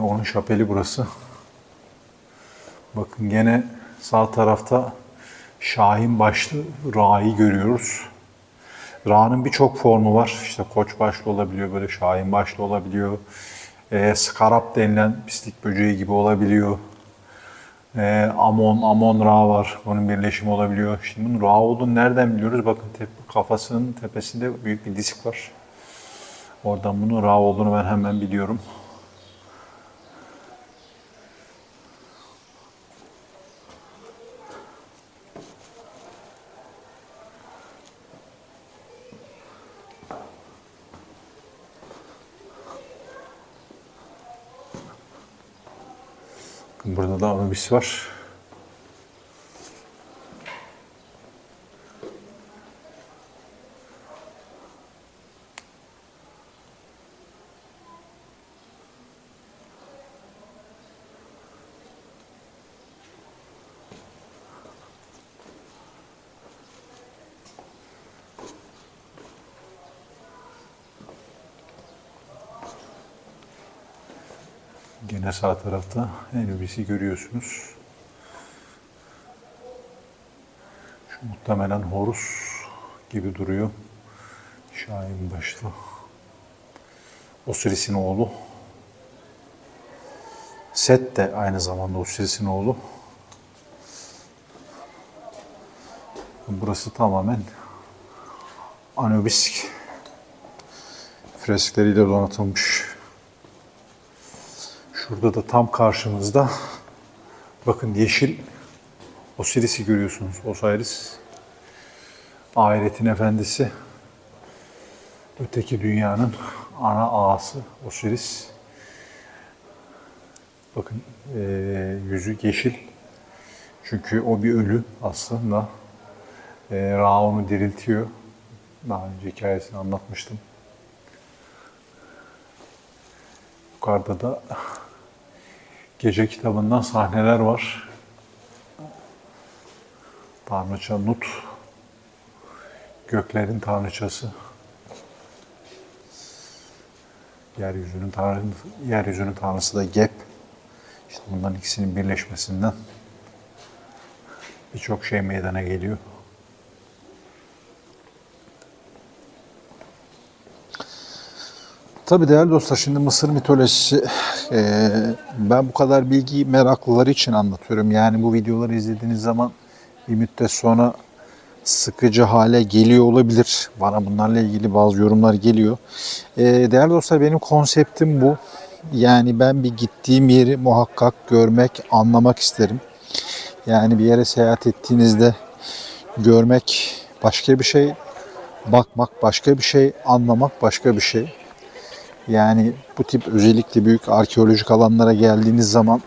Speaker 1: Onun şapeli burası. Bakın gene sağ tarafta Şahin başlı Ra'yı görüyoruz. Ra'nın birçok formu var. İşte koç başlı olabiliyor, böyle şahin başlı olabiliyor. Skarab denilen pislik böceği gibi olabiliyor. Amon Ra var. Bunun birleşimi olabiliyor. Şimdi bunun Ra olduğunu nereden biliyoruz? Bakın kafasının tepesinde büyük bir disk var. Oradan bunun Ra olduğunu ben hemen biliyorum. Burada da Anubis var. Gene sağ tarafta Anubis'i görüyorsunuz. Şu muhtemelen Horus gibi duruyor. Şahin başlı. Osiris'in oğlu. Set de aynı zamanda Osiris'in oğlu. Burası tamamen Anubis freskleriyle donatılmış. Şurada da tam karşımızda bakın yeşil Osiris'i görüyorsunuz. Osiris ahiretin efendisi. Öteki dünyanın ana ağası Osiris. Bakın yüzü yeşil. Çünkü o bir ölü aslında. Ra onu diriltiyor. Daha önce hikayesini anlatmıştım. Yukarıda da Gece kitabından sahneler var. Tanrıça Nut, göklerin tanrıçası. Yeryüzünün tanrısı da Geb. İşte bunların ikisinin birleşmesinden birçok şey meydana geliyor. Tabii değerli dostlar, şimdi Mısır mitolojisi ben bu kadar bilgi meraklıları için anlatıyorum. Yani bu videoları izlediğiniz zaman bir müddet sonra sıkıcı hale geliyor olabilir. Bana bunlarla ilgili bazı yorumlar geliyor. Değerli dostlar, benim konseptim bu. Yani ben bir gittiğim yeri muhakkak görmek, anlamak isterim. Yani bir yere seyahat ettiğinizde görmek başka bir şey, bakmak başka bir şey, anlamak başka bir şey. Yani bu tip özellikle büyük arkeolojik alanlara geldiğiniz zaman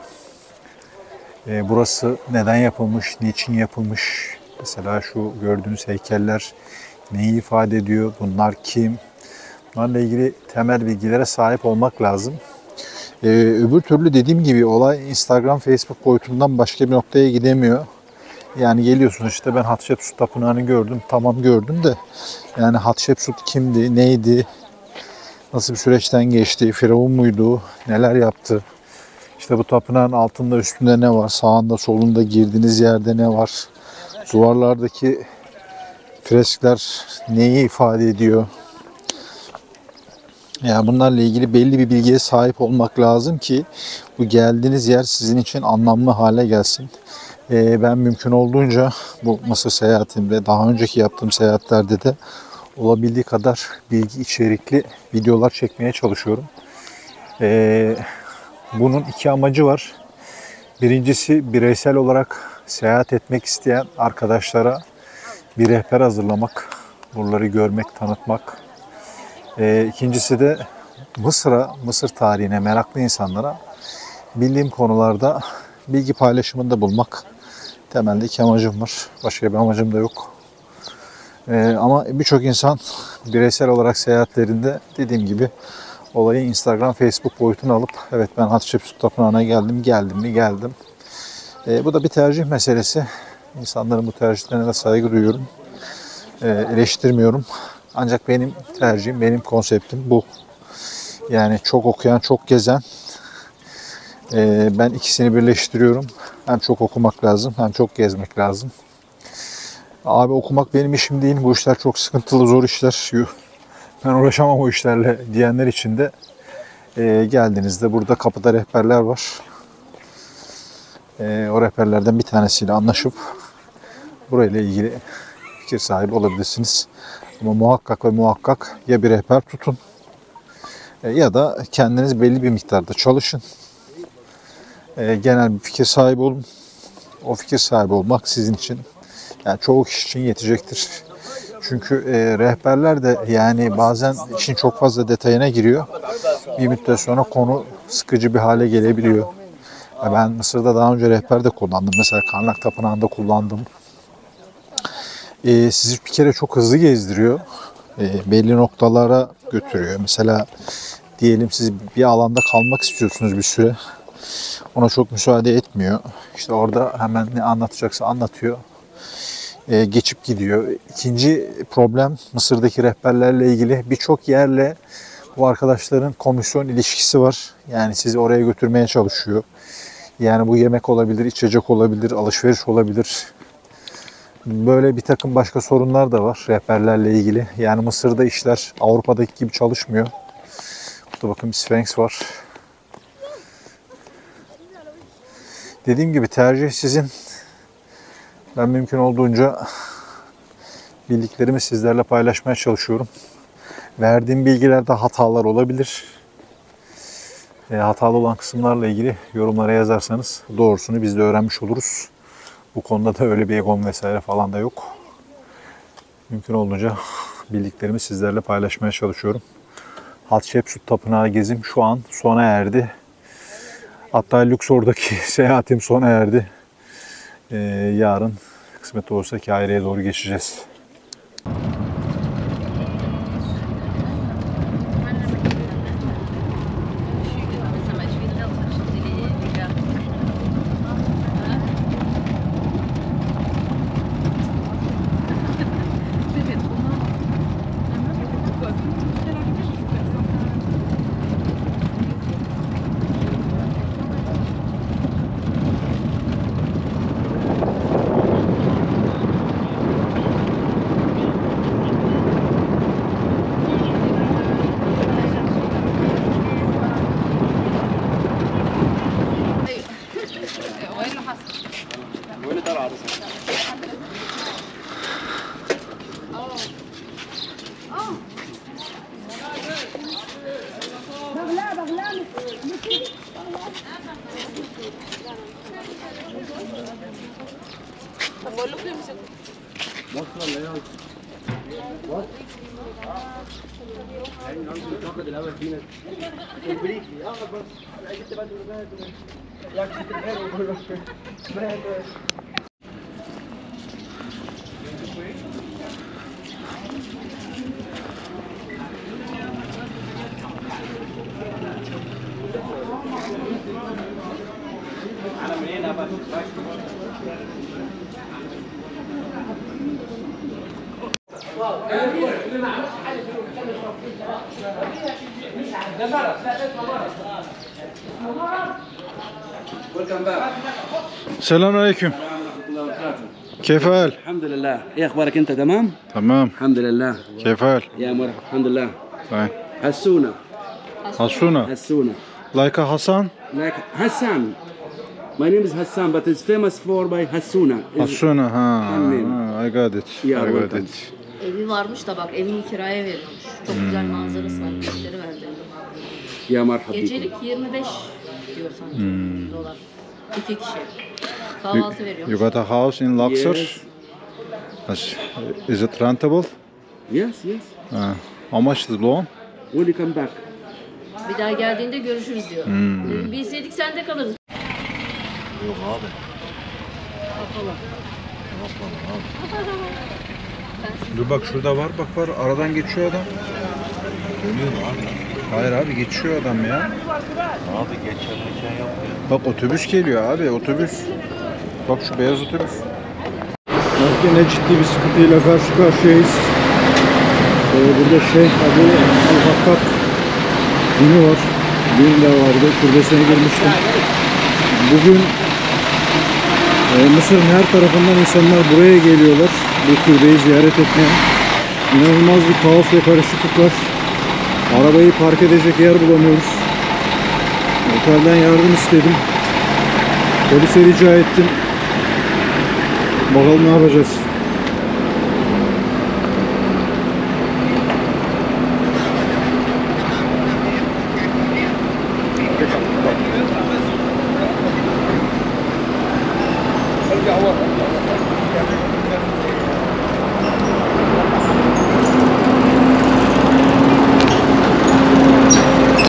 Speaker 1: burası neden yapılmış, niçin yapılmış? Mesela şu gördüğünüz heykeller neyi ifade ediyor, bunlar kim? Bunlarla ilgili temel bilgilere sahip olmak lazım. Öbür türlü dediğim gibi olay Instagram, Facebook boyutundan başka bir noktaya gidemiyor. Yani geliyorsunuz işte ben Hatshepsut Tapınağı'nı gördüm, tamam gördüm de yani Hatshepsut kimdi, neydi? nasıl bir süreçten geçti, firavun muydu, neler yaptı. İşte bu tapınağın altında üstünde ne var, sağında solunda girdiğiniz yerde ne var, duvarlardaki freskler neyi ifade ediyor. Yani bunlarla ilgili belli bir bilgiye sahip olmak lazım ki bu geldiğiniz yer sizin için anlamlı hale gelsin. Ben mümkün olduğunca bu Mısır seyahatimde, daha önceki yaptığım seyahatlerde de olabildiği kadar bilgi içerikli videolar çekmeye çalışıyorum. Bunun iki amacı var. Birincisi, bireysel olarak seyahat etmek isteyen arkadaşlara bir rehber hazırlamak, buraları görmek, tanıtmak. İkincisi de Mısır tarihine meraklı insanlara bildiğim konularda bilgi paylaşımında bulmak. Temelde iki amacım var. Başka bir amacım da yok. Ama birçok insan bireysel olarak seyahatlerinde dediğim gibi olayı Instagram, Facebook boyutuna alıp evet ben Hatshepsut Tapınağı'na geldim. Bu da bir tercih meselesi. İnsanların bu tercihlerine de saygı duyuyorum. Eleştirmiyorum. Ancak benim tercihim, benim konseptim bu. Yani çok okuyan, çok gezen. Ben ikisini birleştiriyorum. Hem çok okumak lazım, hem çok gezmek lazım. Abi okumak benim işim değil. Bu işler çok sıkıntılı, zor işler. Ben uğraşamam o işlerle diyenler için de geldiğinizde burada kapıda rehberler var. O rehberlerden bir tanesiyle anlaşıp burayla ilgili fikir sahibi olabilirsiniz. Ama muhakkak ve muhakkak ya bir rehber tutun ya da kendiniz belli bir miktarda çalışın. Genel bir fikir sahibi olun. O fikir sahibi olmak sizin için, yani çoğu kişi için yetecektir. Çünkü rehberler de yani bazen işin çok fazla detayına giriyor. Bir müddet sonra konu sıkıcı bir hale gelebiliyor. Ben Mısır'da daha önce rehber de kullandım. Mesela Karnak Tapınağı'nda kullandım. Sizi bir kere çok hızlı gezdiriyor. Belli noktalara götürüyor. Mesela diyelim siz bir alanda kalmak istiyorsunuz bir süre. Ona çok müsaade etmiyor. İşte orada hemen ne anlatacaksa anlatıyor. Geçip gidiyor. İkinci problem Mısır'daki rehberlerle ilgili birçok yerle bu arkadaşların komisyon ilişkisi var. Yani sizi oraya götürmeye çalışıyor. Yani bu yemek olabilir, içecek olabilir, alışveriş olabilir. Böyle bir takım başka sorunlar da var rehberlerle ilgili. Yani Mısır'da işler Avrupa'daki gibi çalışmıyor. Burada bakın bir Sphinx var. Dediğim gibi tercih sizin. Ben mümkün olduğunca bildiklerimi sizlerle paylaşmaya çalışıyorum. Verdiğim bilgilerde hatalar olabilir. Hatalı olan kısımlarla ilgili yorumlara yazarsanız doğrusunu biz de öğrenmiş oluruz. Bu konuda da öyle bir egom vesaire falan da yok. Mümkün olduğunca bildiklerimi sizlerle paylaşmaya çalışıyorum. Hatshepsut Tapınağı gezim şu an sona erdi. Hatta Luxor'daki seyahatim sona erdi. Yarın kısmet olursa Kahire'ye doğru geçeceğiz. Selamünaleyküm. كيف حال؟
Speaker 8: الحمد لله. ايه اخبارك انت تمام؟
Speaker 1: تمام.
Speaker 8: الحمد لله.
Speaker 1: كيف حال؟
Speaker 8: يا مرحبا. الحمد لله.
Speaker 1: طيب.
Speaker 8: هسونا.
Speaker 1: Hasuna.
Speaker 8: Hassouna.
Speaker 1: Like a Hasan?
Speaker 8: Like Hassan. My name is Hassan, but it's famous for by Hassouna.
Speaker 1: Hasuna. Ha.
Speaker 8: Annem.
Speaker 1: I got it.
Speaker 8: Yeah,
Speaker 1: I got
Speaker 8: welcome.
Speaker 1: it.
Speaker 5: Evi varmış da bak evini kiraya veriyormuş. Çok güzel manzarası var. Gösteri verdi.
Speaker 8: يا مرحبا بكم.
Speaker 5: Gecelik 25 diyor sanki dolar. 2 kişi. Kahvaltı veriyor.
Speaker 1: You got a house in Luxor?
Speaker 8: Yes.
Speaker 1: Is it rentable?
Speaker 8: Yes, yes.
Speaker 1: How much is the loan?
Speaker 8: Will you come back?
Speaker 5: Bir daha geldiğinde görüşürüz diyor. Dedim, bilseydik sende kalırdık.
Speaker 3: Yok abi.
Speaker 1: Dur bak şurada var, bak var. Aradan geçiyor adam.
Speaker 3: Dönüyor mu abi?
Speaker 1: Hayır abi, geçiyor adam ya.
Speaker 3: Abi geçen yok ya.
Speaker 1: Bak otobüs geliyor abi, otobüs. Bak şu beyaz otobüs. Bak yine ciddi bir sıkıntıyla karşı karşıyayız. Burada Şeyh Abu Al-Hakkak dini var. Düğün de vardı. Türbesine girmiştim. Bugün Mısır'ın her tarafından insanlar buraya geliyorlar. Bu türbeyi ziyaret etmeye. İnanılmaz bir kaos ve karışıklık var. Arabayı park edecek yer bulamıyoruz. Otelden yardım istedim. Polise rica ettim. Bakalım ne yapacağız.